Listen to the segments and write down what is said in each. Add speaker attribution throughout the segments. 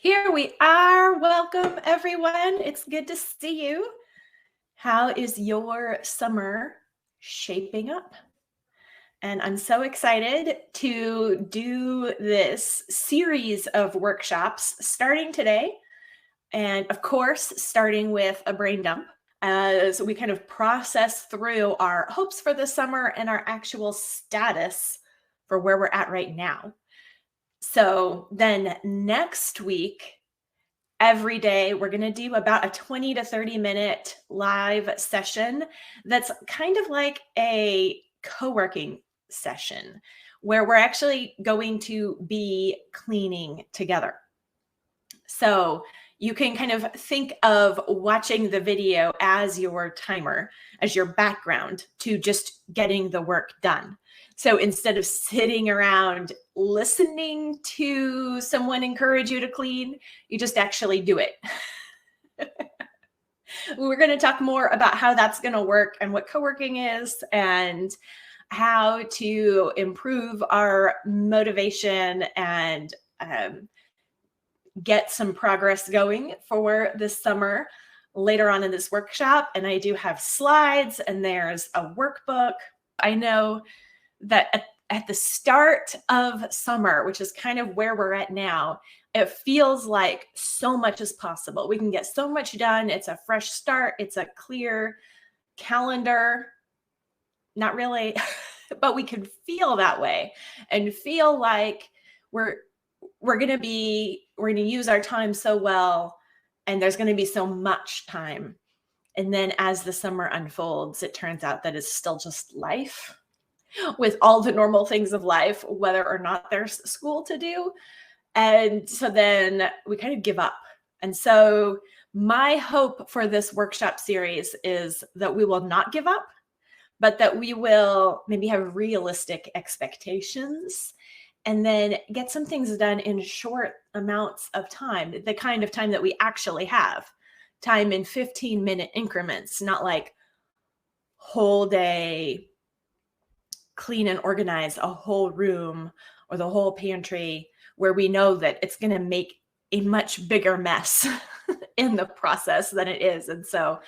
Speaker 1: Here we are. Welcome, everyone. It's good to see you. How is your summer shaping up? And I'm so excited to do this series of workshops starting today. And of course, starting with a brain dump as we kind of process through our hopes for the summer and our actual status for where we're at right now. So then next week, every day, we're going to do about a 20 to 30-minute live session that's kind of like a co-working session where we're actually going to be cleaning together. So you can kind of think of watching the video as your timer, as your background to just getting the work done. So instead of sitting around listening to someone encourage you to clean, you just actually do it. We're going to talk more about how that's going to work and what co-working is and how to improve our motivation and get some progress going for this summer later on in this workshop. And I do have slides and there's a workbook. I know that at the start of summer, which is kind of where we're at now, it feels like so much is possible. We can get so much done. It's a fresh start. It's a clear calendar. Not really, but we can feel that way and feel like we're going to use our time so well, and there's going to be so much time. And then as the summer unfolds, it turns out that it's still just life with all the normal things of life, whether or not there's school to do. And so then we kind of give up. And so my hope for this workshop series is that we will not give up, but that we will maybe have realistic expectations and then get some things done in short amounts of time, the kind of time that we actually have, time in 15-minute increments, not like whole day clean and organize a whole room or the whole pantry where we know that it's going to make a much bigger mess in the process than it is. And so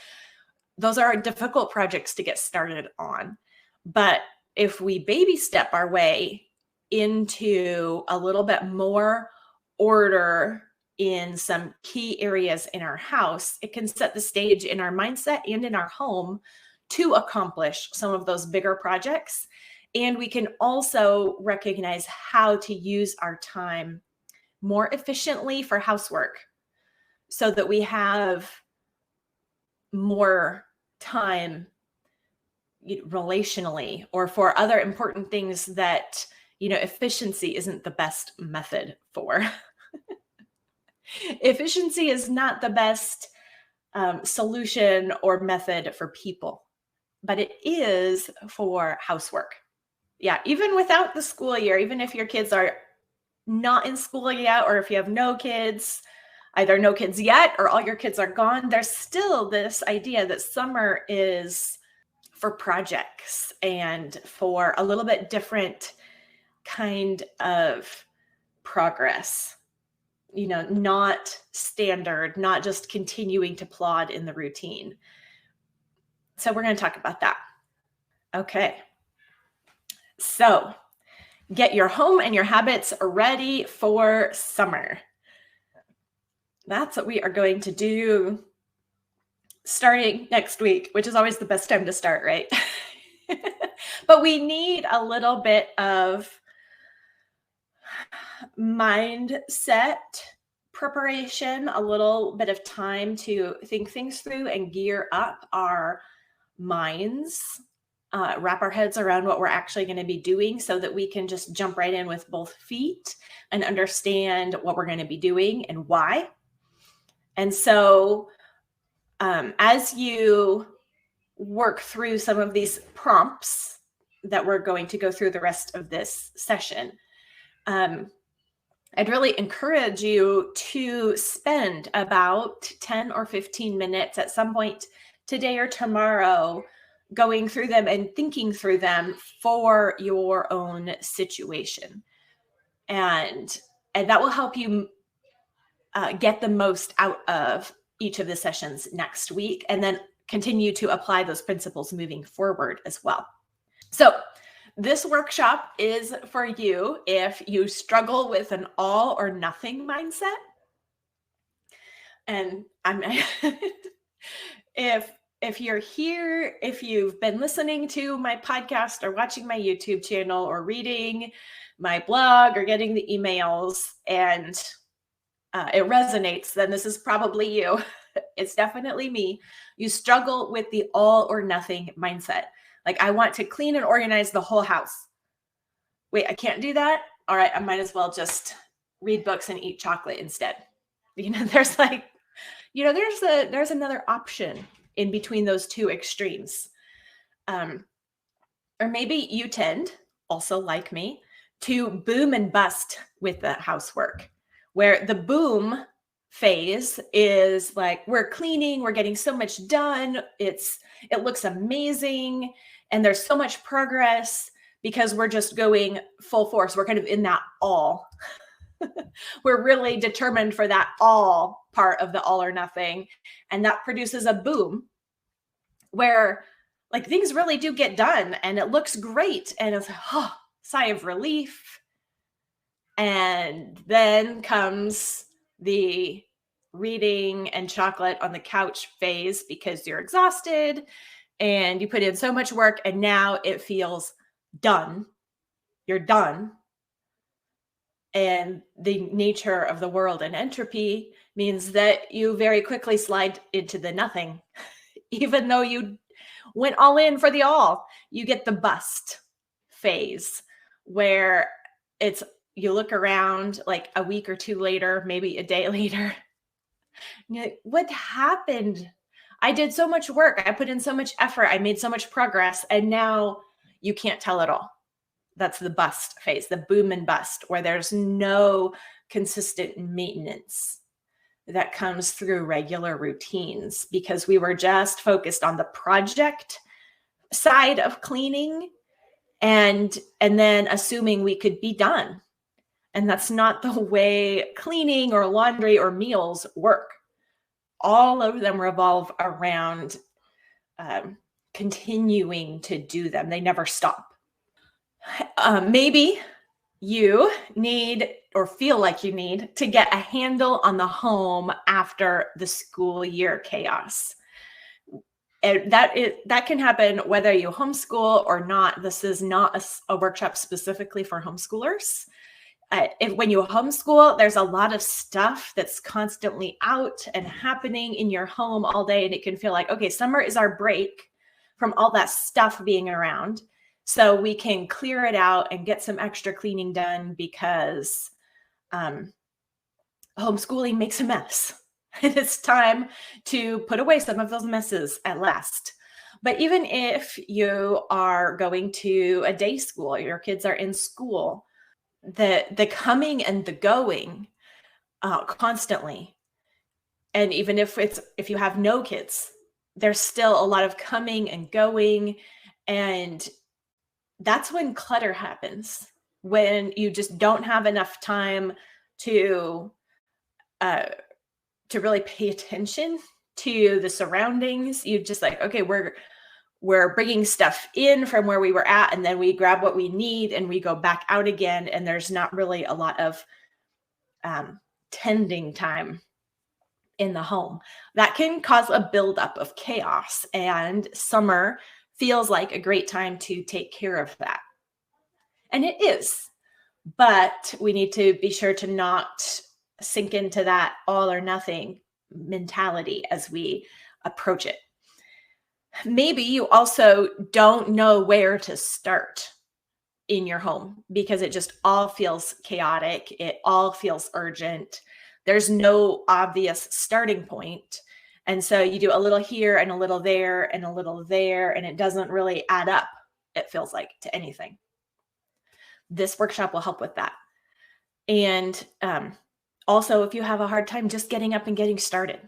Speaker 1: those are difficult projects to get started on. But if we baby step our way into a little bit more order in some key areas in our house, it can set the stage in our mindset and in our home to accomplish some of those bigger projects. And we can also recognize how to use our time more efficiently for housework so that we have more time relationally or for other important things that, efficiency isn't the best method for. Efficiency is not the best solution or method for people, but it is for housework. Yeah, even without the school year, even if your kids are not in school yet, or if you have no kids, either no kids yet or all your kids are gone, there's still this idea that summer is for projects and for a little bit different kind of progress, not standard, not just continuing to plod in the routine. So we're going to talk about that. Okay. So get your home and your habits ready for summer. That's what we are going to do starting next week, which is always the best time to start, right? But we need a little bit of mindset preparation, a little bit of time to think things through and gear up our minds, wrap our heads around what we're actually going to be doing so that we can just jump right in with both feet and understand what we're going to be doing and why. And so as you work through some of these prompts that we're going to go through the rest of this session, I'd really encourage you to spend about 10 or 15 minutes at some point today or tomorrow going through them and thinking through them for your own situation. And that will help you get the most out of each of the sessions next week, and then continue to apply those principles moving forward as well. So this workshop is for you if you struggle with an all or nothing mindset. And I'm if you're here, if you've been listening to my podcast or watching my YouTube channel or reading my blog or getting the emails and it resonates, then this is probably you. It's definitely me. You struggle with the all or nothing mindset. Like, I want to clean and organize the whole house. Wait, I can't do that? All right, I might as well just read books and eat chocolate instead. There's there's another option in between those two extremes. Or maybe you tend, also like me, to boom and bust with the housework, where the boom phase is like, we're cleaning, we're getting so much done, it looks amazing, and there's so much progress because we're just going full force. We're kind of in that all. We're really determined for that all part of the all or nothing. And that produces a boom where like things really do get done and it looks great. And it's like, oh, sigh of relief. And then comes the reading and chocolate on the couch phase because you're exhausted and you put in so much work and now it feels done. You're done. And the nature of the world and entropy means that you very quickly slide into the nothing. Even though you went all in for the all, you get the bust phase where you look around like a week or two later, maybe a day later. You're like, what happened? I did so much work. I put in so much effort. I made so much progress. And now you can't tell at all. That's the bust phase, the boom and bust, where there's no consistent maintenance that comes through regular routines because we were just focused on the project side of cleaning and then assuming we could be done. And that's not the way cleaning or laundry or meals work. All of them revolve around continuing to do them. They never stop. Maybe you need or feel like you need to get a handle on the home after the school year chaos. And that can happen whether you homeschool or not. This is not a workshop specifically for homeschoolers. When you homeschool, there's a lot of stuff that's constantly out and happening in your home all day. And it can feel like, okay, summer is our break from all that stuff being around. So we can clear it out and get some extra cleaning done because homeschooling makes a mess. And it's time to put away some of those messes at last. But even if you are going to a day school, your kids are in school, the coming and the going constantly. And even if you have no kids, there's still a lot of coming and going. And that's when clutter happens, when you just don't have enough time to really pay attention to the surroundings. You just like, okay, we're bringing stuff in from where we were at, and then we grab what we need and we go back out again. And there's not really a lot of tending time in the home. That can cause a buildup of chaos, and summer feels like a great time to take care of that. And it is, but we need to be sure to not sink into that all or nothing mentality as we approach it. Maybe you also don't know where to start in your home because it just all feels chaotic. It all feels urgent. There's no obvious starting point. And so you do a little here and a little there and a little there, and it doesn't really add up, it feels like, to anything. This workshop will help with that. And also, if you have a hard time just getting up and getting started,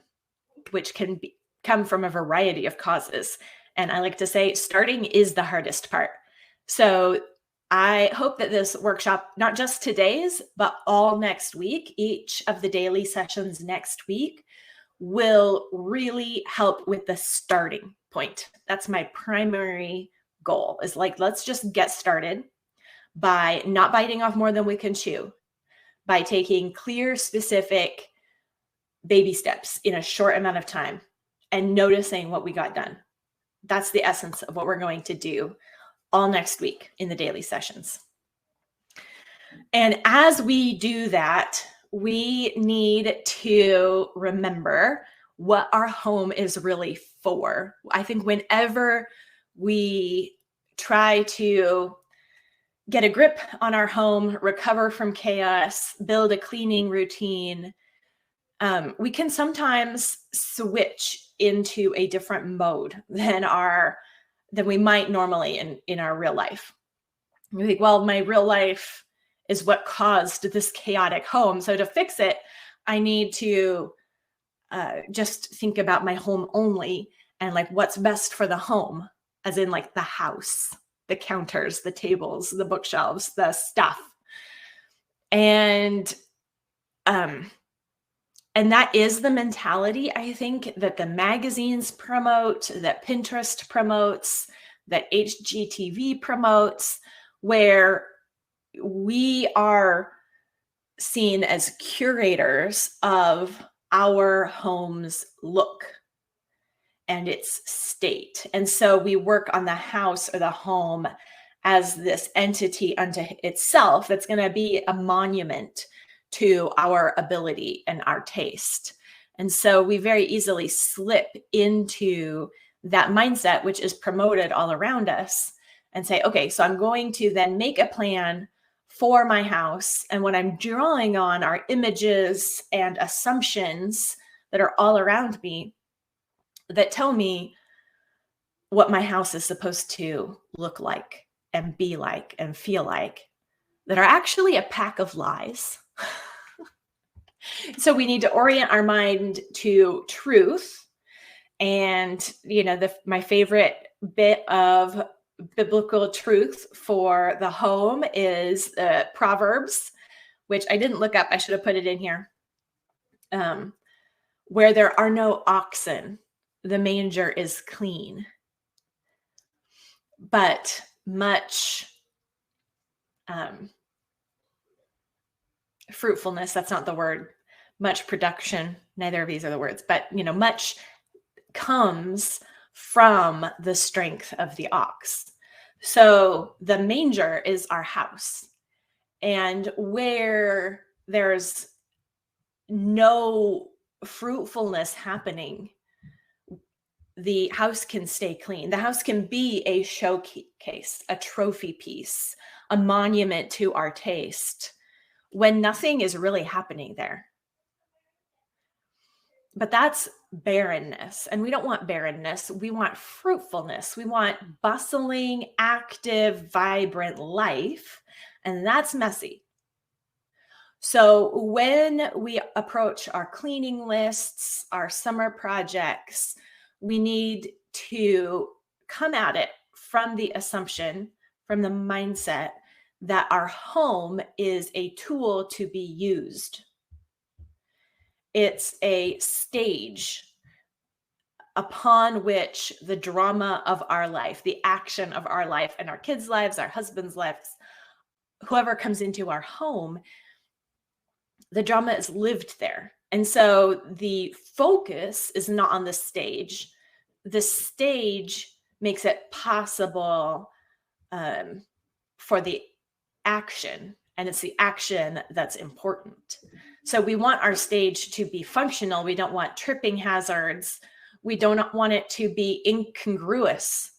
Speaker 1: which can come from a variety of causes. And I like to say starting is the hardest part. So I hope that this workshop, not just today's, but all next week, each of the daily sessions next week, will really help with the starting point. That's my primary goal, is like, let's just get started by not biting off more than we can chew, by taking clear, specific baby steps in a short amount of time and noticing what we got done. That's the essence of what we're going to do all next week in the daily sessions. And as we do that, we need to remember what our home is really for. I think whenever we try to get a grip on our home, recover from chaos, build a cleaning routine, we can sometimes switch into a different mode than we might normally in our real life. You think, well, my real life is what caused this chaotic home. So to fix it, I need to just think about my home only and like what's best for the home, as in like the house, the counters, the tables, the bookshelves, the stuff. And that is the mentality, I think, that the magazines promote, that Pinterest promotes, that HGTV promotes, where we are seen as curators of our home's look and its state. And so we work on the house or the home as this entity unto itself that's going to be a monument to our ability and our taste. And so we very easily slip into that mindset, which is promoted all around us, and say, okay, so I'm going to then make a plan for my house. And what I'm drawing on are images and assumptions that are all around me that tell me what my house is supposed to look like and be like and feel like, that are actually a pack of lies. So we need to orient our mind to truth. And, my favorite bit of biblical truth for the home is Proverbs, which I didn't look up. I should have put it in here. Where there are no oxen, the manger is clean. But much fruitfulness, that's not the word, much production, neither of these are the words, but much comes from the strength of the ox. So the manger is our house. And where there's no fruitfulness happening, the house can stay clean. The house can be a showcase, a trophy piece, a monument to our taste, when nothing is really happening there. But that's barrenness. And we don't want barrenness. We want fruitfulness. We want bustling, active, vibrant life. And that's messy. So when we approach our cleaning lists, our summer projects, we need to come at it from the assumption, from the mindset that our home is a tool to be used. It's a stage upon which the drama of our life, the action of our life and our kids' lives, our husbands' lives, whoever comes into our home, the drama is lived there. And so the focus is not on the stage. The stage makes it possible for the action, and it's the action that's important. So we want our stage to be functional. We don't want tripping hazards. We don't want it to be incongruous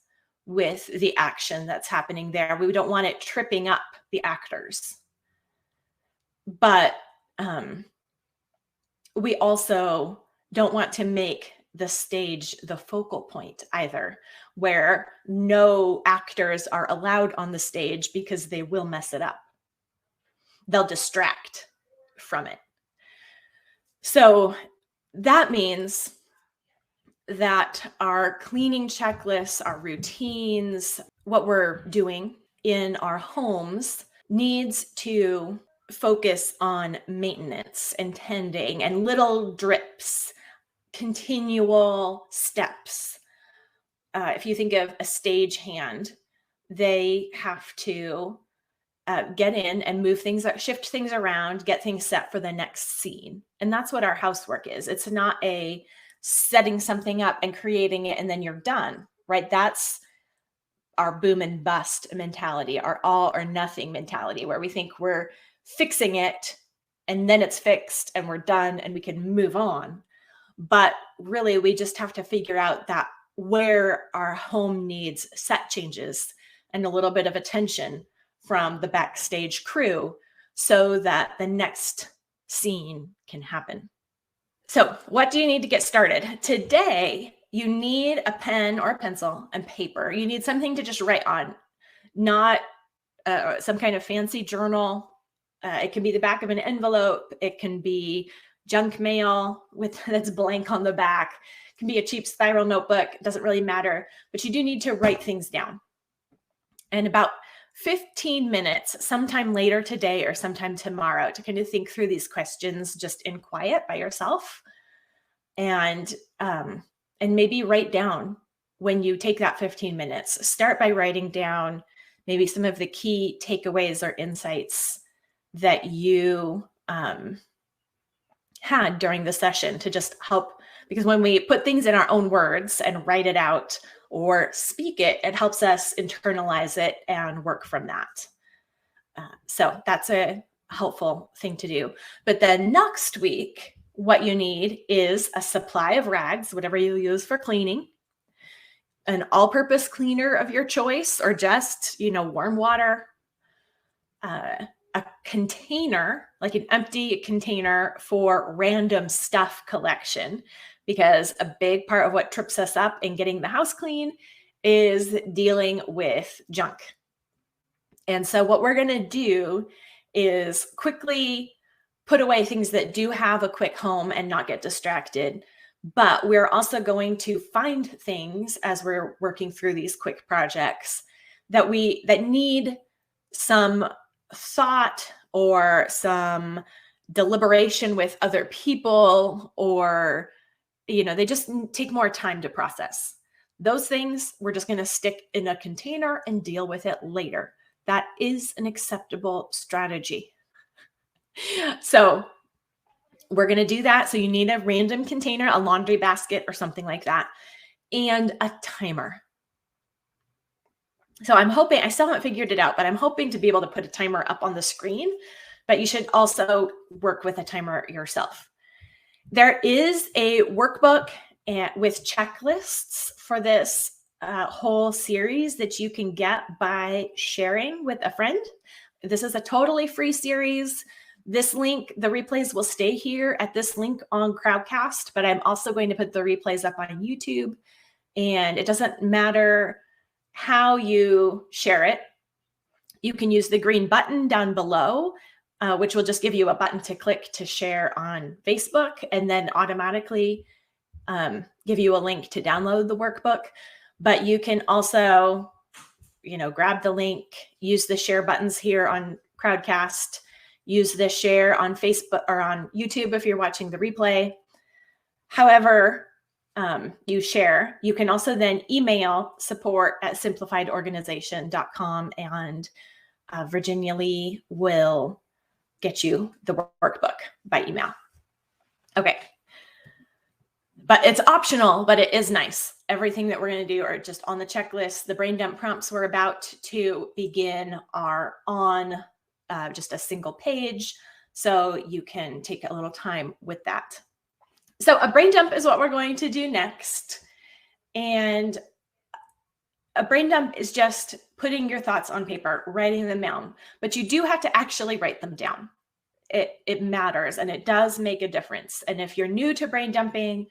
Speaker 1: with the action that's happening there. We don't want it tripping up the actors. But we also don't want to make the stage the focal point either, where no actors are allowed on the stage because they will mess it up. They'll distract from it. So that means that our cleaning checklists, our routines, what we're doing in our homes needs to focus on maintenance and tending and little drips, continual steps. If you think of a stagehand, they have to get in and move things, shift things around, get things set for the next scene. And that's what our housework is. It's not a setting something up and creating it and then you're done, right? That's our boom and bust mentality, our all or nothing mentality, where we think we're fixing it and then it's fixed and we're done and we can move on. But really, we just have to figure out that where our home needs set changes and a little bit of attention from the backstage crew so that the next scene can happen. So what do you need to get started? Today, you need a pen or a pencil and paper. You need something to just write on, not some kind of fancy journal. It can be the back of an envelope. It can be junk mail that's blank on the back. It can be a cheap spiral notebook. It doesn't really matter, but you do need to write things down. And about 15 minutes, sometime later today or sometime tomorrow, to kind of think through these questions just in quiet by yourself, and maybe write down when you take that 15 minutes. Start by writing down maybe some of the key takeaways or insights that you had during the session to just help, because when we put things in our own words and write it out or speak it, it helps us internalize it and work from that. So that's a helpful thing to do. But then next week, what you need is a supply of rags, whatever you use for cleaning, an all-purpose cleaner of your choice, or just, warm water, a container, like an empty container for random stuff collection, because a big part of what trips us up in getting the house clean is dealing with junk. And so what we're going to do is quickly put away things that do have a quick home and not get distracted. But we're also going to find things as we're working through these quick projects that need some thought or some deliberation with other people, or they just take more time to process. Those things we're just going to stick in a container and deal with it later. That is an acceptable strategy. So we're going to do that. So you need a random container, a laundry basket or something like that, and a timer. So I'm hoping, I still haven't figured it out, but I'm hoping to be able to put a timer up on the screen, but you should also work with a timer yourself. There is a workbook with checklists for this whole series that you can get by sharing with a friend. This is a totally free series. This link, the replays will stay here at this link on Crowdcast, but I'm also going to put the replays up on YouTube. And it doesn't matter how you share it. You can use the green button down below, which will just give you a button to click to share on Facebook, and then automatically give you a link to download the workbook. But you can also, grab the link, use the share buttons here on Crowdcast, use the share on Facebook or on YouTube if you're watching the replay. However you share, you can also then email support@simplifiedorganization.com, and Virginia Lee will get you the workbook by email. Okay. But it's optional, but it is nice. Everything that we're going to do are just on the checklist. The brain dump prompts we're about to begin are on just a single page, so you can take a little time with that. So a brain dump is what we're going to do next. And a brain dump is just putting your thoughts on paper, writing them down, but you do have to actually write them down. It matters, and it does make a difference. And if you're new to brain dumping,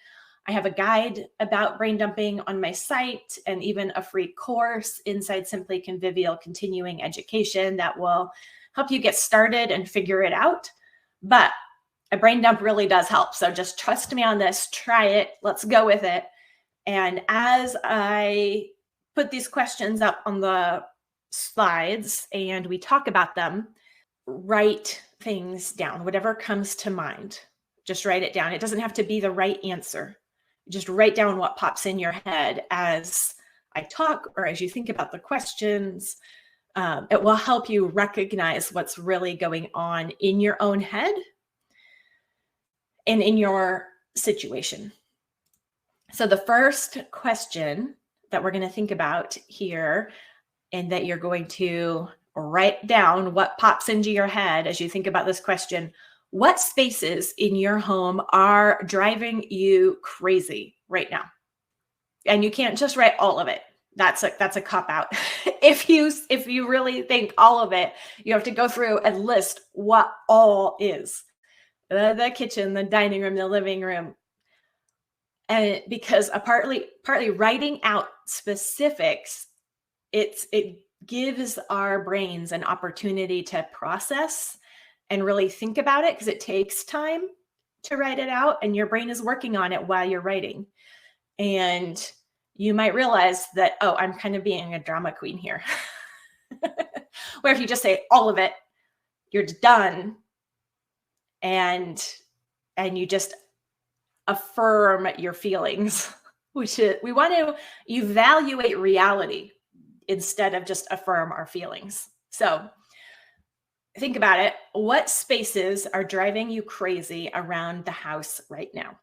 Speaker 1: I have a guide about brain dumping on my site, and even a free course inside Simply Convivial continuing education that will help you get started and figure it out. But a brain dump really does help. So just trust me on this, try it, let's go with it. And as I put these questions up on the slides and we talk about them, write things down, whatever comes to mind. Just write it down. It doesn't have to be the right answer. Just write down what pops in your head as I talk or as you think about the questions. It will help you recognize what's really going on in your own head and in your situation. So the first question that we're going to think about here, and that you're going to write down what pops into your head as you think about this question: what spaces in your home are driving you crazy right now? And you can't just write all of it. That's a cop out. If you really think all of it, you have to go through and list what all is. The kitchen, the dining room, the living room. And because partly writing out specifics, it gives our brains an opportunity to process and really think about it, because it takes time to write it out and your brain is working on it while you're writing. And you might realize that, oh, I'm kind of being a drama queen here. Where if you just say all of it, you're done. And you just affirm your feelings, which is, we want to evaluate reality instead of just affirm our feelings. So think about it. What spaces are driving you crazy around the house right now?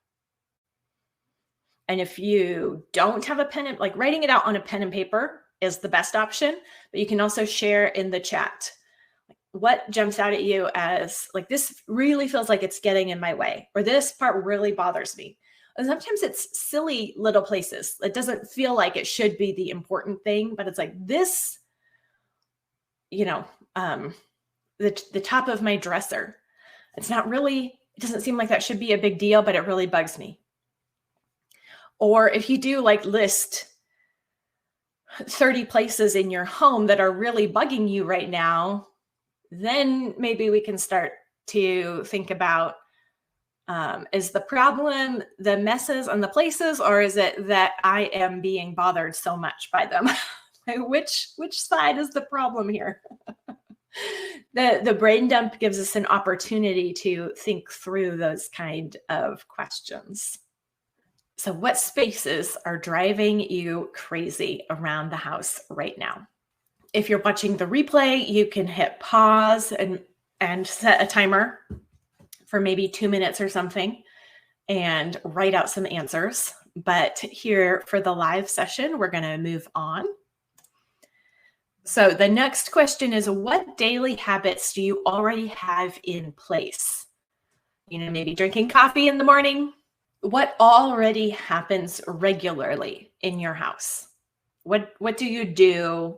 Speaker 1: And if you don't have a pen, like writing it out on a pen and paper is the best option, but you can also share in the chat. What jumps out at you as like, this really feels like it's getting in my way, or this part really bothers me. And sometimes it's silly little places. It doesn't feel like it should be the important thing, but it's like this, the top of my dresser. It's not really, it doesn't seem like that should be a big deal, but it really bugs me. Or if you do like list 30 places in your home that are really bugging you right now, then maybe we can start to think about, is the problem the messes and the places, or is it that I am being bothered so much by them? Which side is the problem here? The brain dump gives us an opportunity to think through those kind of questions. So what spaces are driving you crazy around the house right now? If you're watching the replay, you can hit pause and set a timer for maybe 2 minutes or something and write out some answers. But here for the live session, we're going to move on. So the next question is, what daily habits do you already have in place? Maybe drinking coffee in the morning. What already happens regularly in your house? What do you do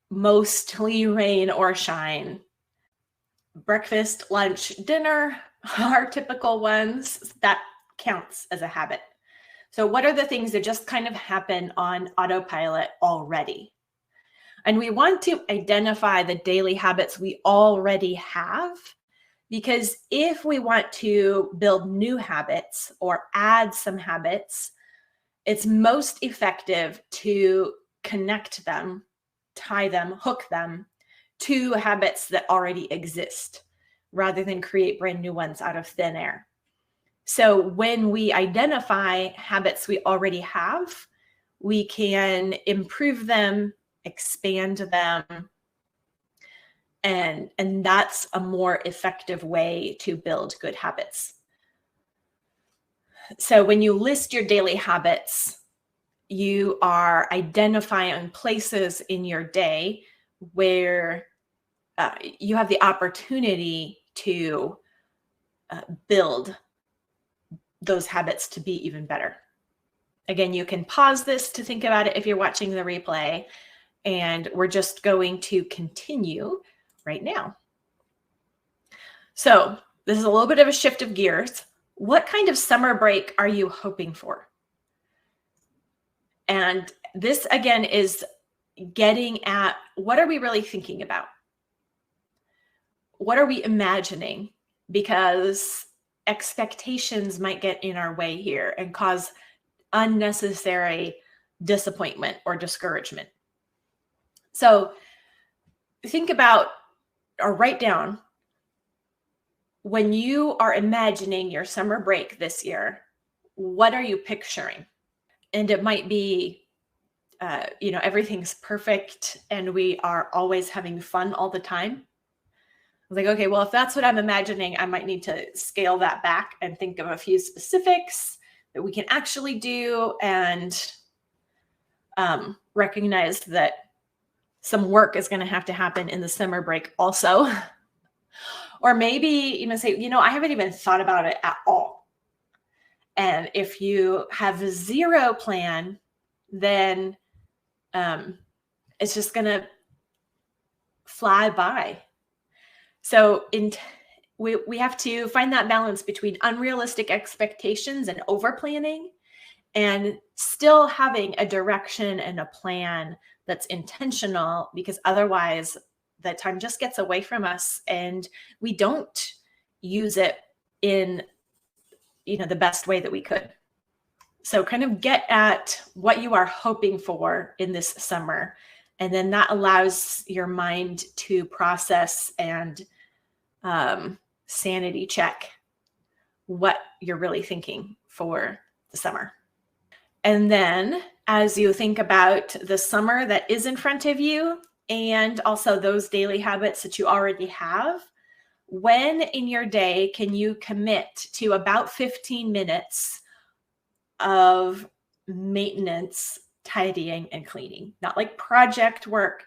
Speaker 1: mostly rain or shine? Breakfast, lunch, dinner are typical ones. That counts as a habit. So what are the things that just kind of happen on autopilot already? And we want to identify the daily habits we already have, because if we want to build new habits or add some habits, it's most effective to connect them, tie them, hook them to habits that already exist, rather than create brand new ones out of thin air. So when we identify habits we already have, we can improve them, expand them, and that's a more effective way to build good habits. So when you list your daily habits, you are identifying places in your day where you have the opportunity to build those habits to be even better. Again, you can pause this to think about it if you're watching the replay, and we're just going to continue right now. So this is a little bit of a shift of gears. What kind of summer break are you hoping for? And this, again, is getting at, what are we really thinking about? What are we imagining? Because expectations might get in our way here and cause unnecessary disappointment or discouragement. So think about or write down, when you are imagining your summer break this year, what are you picturing? And it might be, everything's perfect and we are always having fun all the time. Like, okay, well, if that's what I'm imagining, I might need to scale that back and think of a few specifics that we can actually do, and recognize that some work is going to have to happen in the summer break also. Or maybe, say, I haven't even thought about it at all. And if you have a zero plan, then it's just going to fly by. So we have to find that balance between unrealistic expectations and over planning, and still having a direction and a plan that's intentional, because otherwise the time just gets away from us and we don't use it in the best way that we could. So kind of get at what you are hoping for in this summer, and then that allows your mind to process and sanity check what you're really thinking for the summer. And then as you think about the summer that is in front of you, and also those daily habits that you already have, when in your day can you commit to about 15 minutes of maintenance, tidying, and cleaning? Not like project work,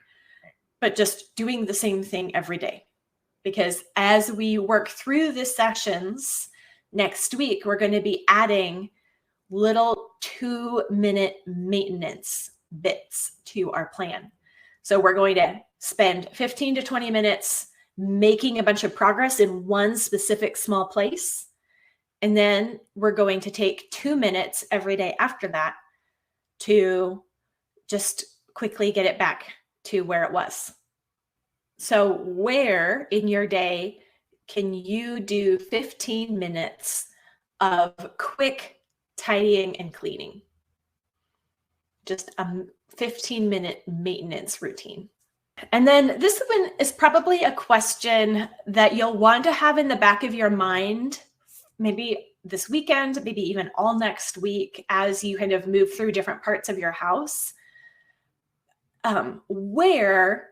Speaker 1: but just doing the same thing every day. Because as we work through the sessions next week, we're going to be adding little 2-minute maintenance bits to our plan. So we're going to spend 15 to 20 minutes making a bunch of progress in one specific small place. And then we're going to take 2 minutes every day after that to just quickly get it back to where it was. So where in your day can you do 15 minutes of quick tidying and cleaning? Just a 15-minute maintenance routine. And then this one is probably a question that you'll want to have in the back of your mind, maybe this weekend, maybe even all next week, as you kind of move through different parts of your house. Where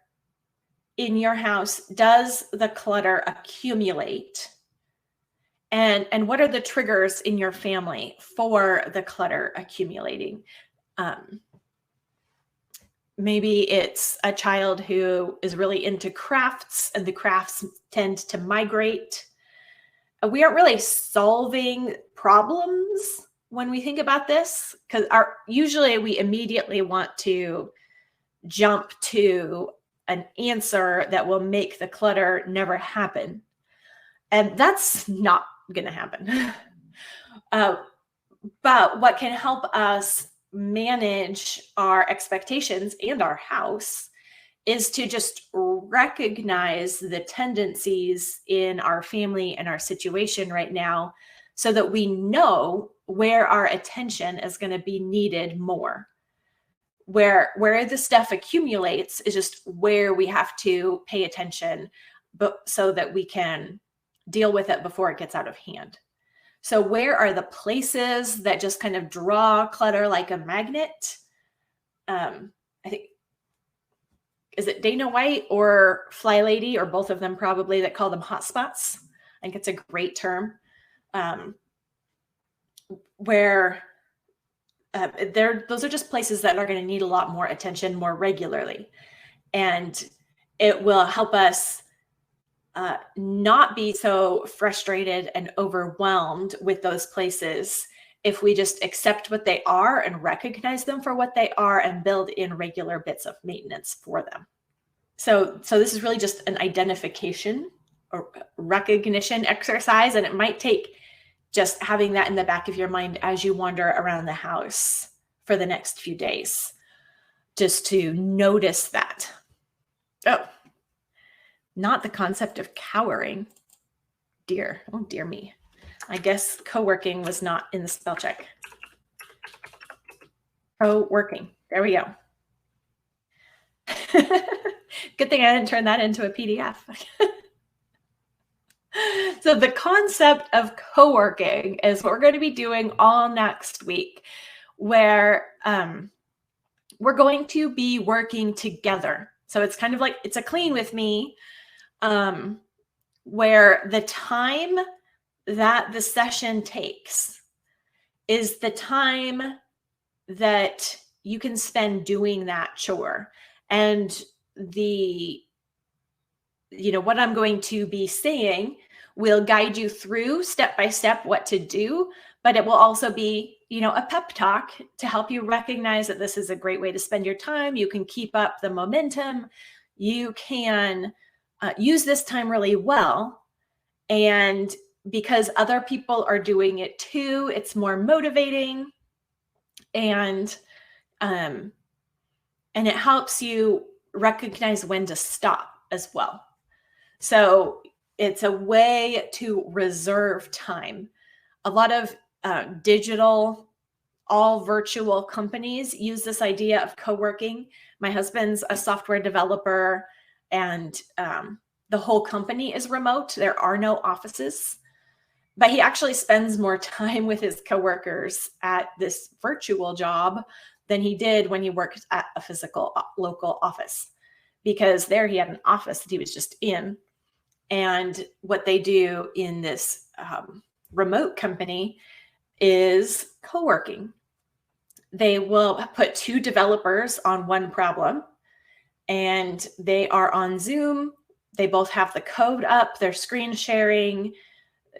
Speaker 1: in your house does the clutter accumulate? And what are the triggers in your family for the clutter accumulating? Maybe it's a child who is really into crafts, and the crafts tend to migrate. We aren't really solving problems when we think about this, because usually we immediately want to jump to an answer that will make the clutter never happen. And that's not going to happen. But what can help us manage our expectations and our house is to just recognize the tendencies in our family and our situation right now, so that we know where our attention is going to be needed more. Where the stuff accumulates is just where we have to pay attention, but so that we can deal with it before it gets out of hand. So where are the places that just kind of draw clutter like a magnet? I think, is it Dana White or Fly Lady, or both of them probably, that call them hotspots? I think it's a great term. Where those are just places that are going to need a lot more attention more regularly. And it will help us not be so frustrated and overwhelmed with those places if we just accept what they are and recognize them for what they are, and build in regular bits of maintenance for them. So this is really just an identification or recognition exercise, and it might take just having that in the back of your mind as you wander around the house for the next few days, just to notice that. Oh, not the concept of cowering. Oh dear me. I guess co-working was not in the spell check. Co-working, there we go. Good thing I didn't turn that into a PDF. So the concept of co-working is what we're going to be doing all next week, where we're going to be working together. So it's kind of like, it's a clean with me, where the time that the session takes is the time that you can spend doing that chore. And what I'm going to be saying will guide you through step by step what to do, but it will also be, a pep talk to help you recognize that this is a great way to spend your time. You can keep up the momentum. You can use this time really well. And because other people are doing it too, it's more motivating, and it helps you recognize when to stop as well. So it's a way to reserve time. A lot of digital, all virtual companies use this idea of co-working. My husband's a software developer, and the whole company is remote. There are no offices, but he actually spends more time with his coworkers at this virtual job than he did when he worked at a physical local office, because there he had an office that he was just in. And what they do in this remote company is co-working. They will put two developers on one problem, and they are on Zoom. They both have the code up, they're screen sharing,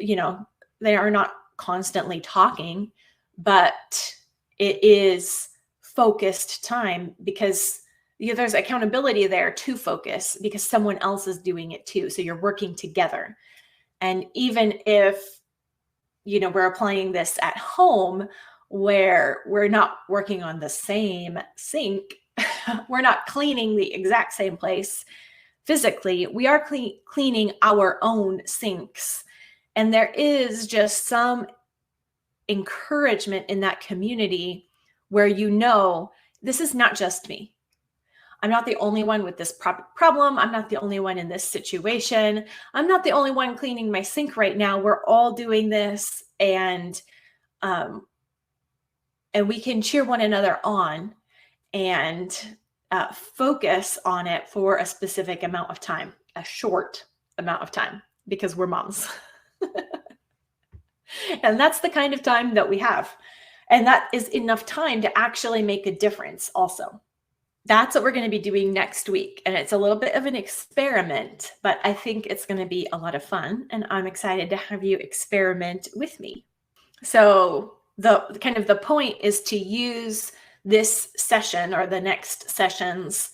Speaker 1: they are not constantly talking, but it is focused time, because there's accountability there to focus because someone else is doing it too. So you're working together. And even if, we're applying this at home where we're not working on the same sink, we're not cleaning the exact same place physically, we are cleaning our own sinks. And there is just some encouragement in that community where this is not just me. I'm not the only one with this problem. I'm not the only one in this situation. I'm not the only one cleaning my sink right now. We're all doing this, and we can cheer one another on and focus on it for a specific amount of time, a short amount of time, because we're moms. And that's the kind of time that we have. And that is enough time to actually make a difference also. That's what we're going to be doing next week. And it's a little bit of an experiment, but I think it's going to be a lot of fun. And I'm excited to have you experiment with me. So the point is to use this session or the next sessions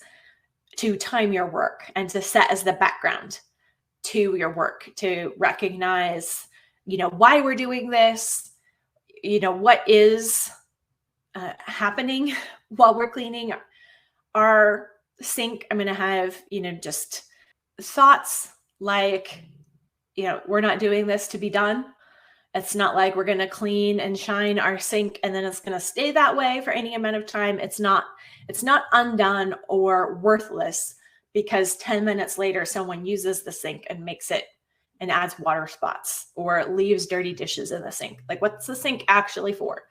Speaker 1: to time your work and to set as the background to your work, to recognize, why we're doing this, what is happening while we're cleaning our sink. I'm going to have, just thoughts like, we're not doing this to be done. It's not like we're going to clean and shine our sink and then it's going to stay that way for any amount of time. It's not undone or worthless because 10 minutes later, someone uses the sink and makes it and adds water spots or leaves dirty dishes in the sink. Like, what's the sink actually for?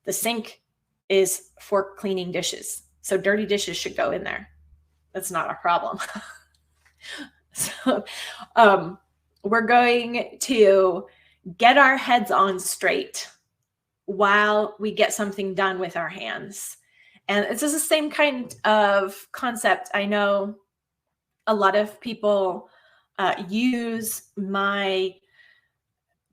Speaker 1: The sink is for cleaning dishes. So dirty dishes should go in there. That's not a problem. So we're going to get our heads on straight while we get something done with our hands. And it's just the same kind of concept. I know a lot of people use my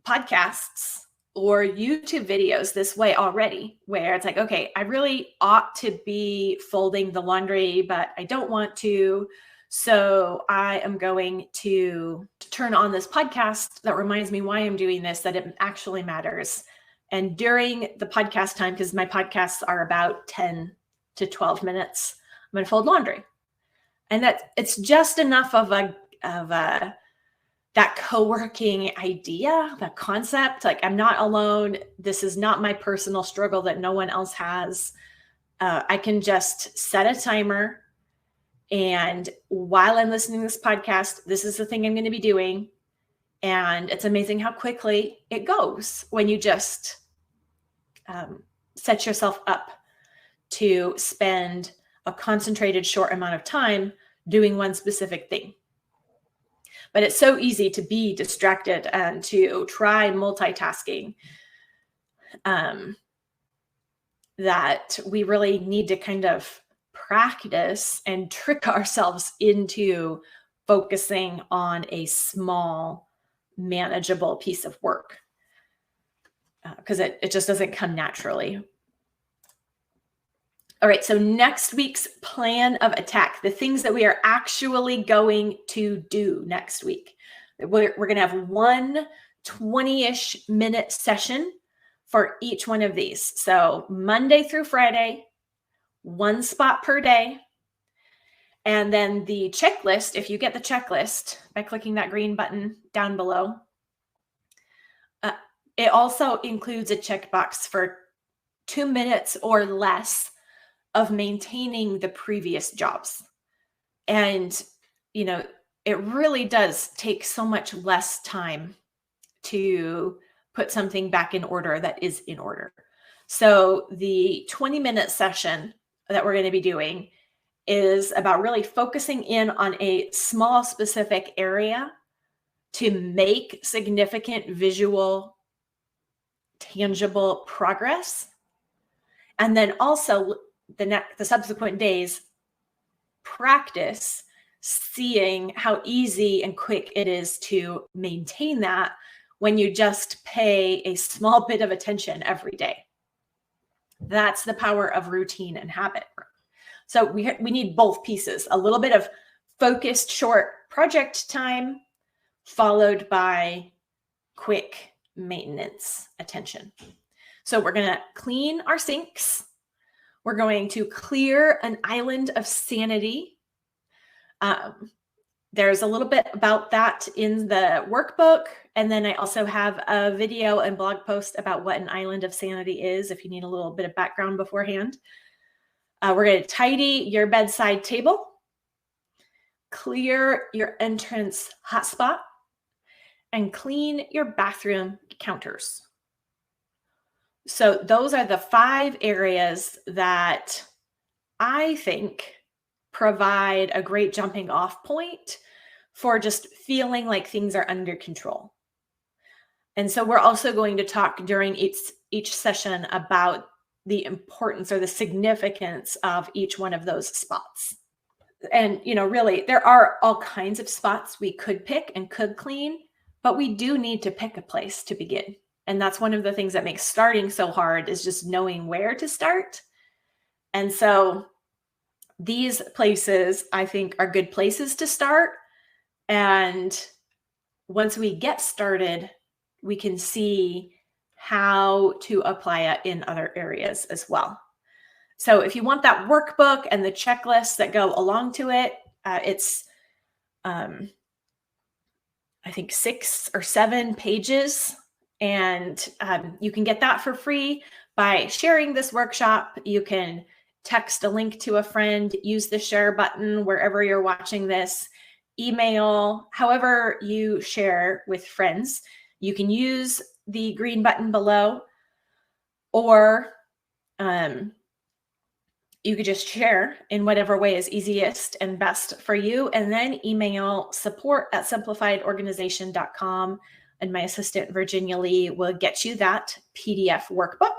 Speaker 1: podcasts or YouTube videos this way already, where it's like, okay, I really ought to be folding the laundry, but I don't want to. So I am going to turn on this podcast that reminds me why I'm doing this, that it actually matters. And during the podcast time, because my podcasts are about 10 to 12 minutes, I'm going to fold laundry. And that it's just enough of that co-working idea, that concept. Like, I'm not alone. This is not my personal struggle that no one else has. I can just set a timer And while I'm listening to this podcast, this is the thing I'm going to be doing. And it's amazing how quickly it goes when you just set yourself up to spend a concentrated short amount of time doing one specific thing. But it's so easy to be distracted and to try multitasking that we really need to kind of practice and trick ourselves into focusing on a small, manageable piece of work, because it just doesn't come naturally. All right, so next week's plan of attack, the things that we are actually going to do next week. We're going to have one 20-ish minute session for each one of these. So Monday through Friday, one spot per day. And then the checklist, if you get the checklist by clicking that green button down below, it also includes a checkbox for 2 minutes or less of maintaining the previous jobs. And, it really does take so much less time to put something back in order that is in order. So the 20-minute session that we're going to be doing is about really focusing in on a small specific area to make significant visual, tangible progress. And then also the subsequent days, practice seeing how easy and quick it is to maintain that when you just pay a small bit of attention every day. That's the power of routine and habit. So we need both pieces, a little bit of focused short project time followed by quick maintenance attention. So we're going to clean our sinks. We're going to clear an island of sanity. There's a little bit about that in the workbook. And then I also have a video and blog post about what an island of sanity is, if you need a little bit of background beforehand. We're going to tidy your bedside table, clear your entrance hotspot, and clean your bathroom counters. So those are the 5 areas that I think provide a great jumping off point for just feeling like things are under control. And so we're also going to talk during each session about the importance or the significance of each one of those spots. And, really, there are all kinds of spots we could pick and could clean, but we do need to pick a place to begin. And that's one of the things that makes starting so hard, is just knowing where to start. And so these places, I think, are good places to start. And once we get started, we can see how to apply it in other areas as well. So if you want that workbook and the checklists that go along to it, it's, I think, 6 or 7 pages. And you can get that for free by sharing this workshop. You can text a link to a friend, use the share button wherever you're watching this, email, however you share with friends. You can use the green button below, or you could just share in whatever way is easiest and best for you, and then email support@simplifiedorganization.com, and my assistant Virginia Lee will get you that PDF workbook.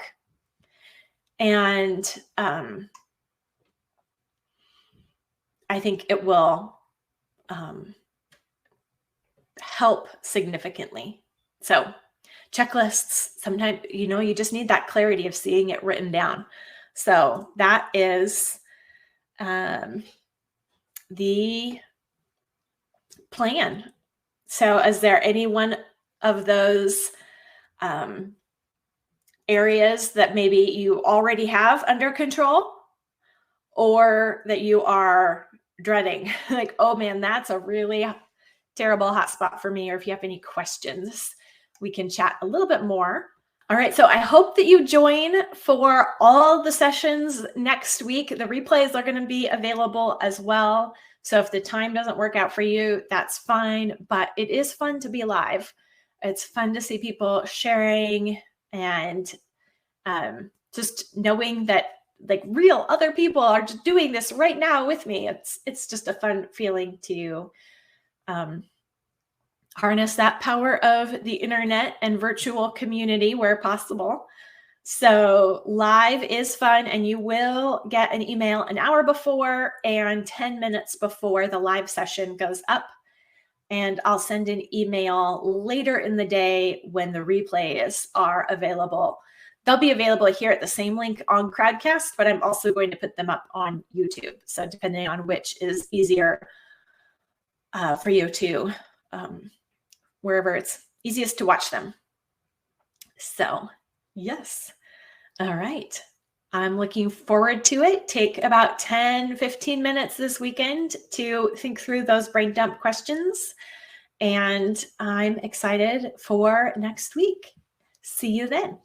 Speaker 1: And I think it will help significantly. So checklists, sometimes, you just need that clarity of seeing it written down. So that is the plan. So is there any one of those areas that maybe you already have under control, or that you are dreading? Like, oh man, that's a really terrible hotspot for me. Or if you have any questions, we can chat a little bit more All right, so I hope that you join for all the sessions next week. The replays are going to be available as well. So if the time doesn't work out for you, that's fine, but it is fun to be live. It's fun to see people sharing and just knowing that like real other people are just doing this right now with me. It's just a fun feeling to harness that power of the internet and virtual community where possible. So live is fun, and you will get an email an hour before and 10 minutes before the live session goes up. And I'll send an email later in the day when the replays are available. They'll be available here at the same link on Crowdcast, but I'm also going to put them up on YouTube. So depending on which is easier for you to, wherever it's easiest to watch them. So yes. All right. I'm looking forward to it. Take about 10, 15 minutes this weekend to think through those brain dump questions. And I'm excited for next week. See you then.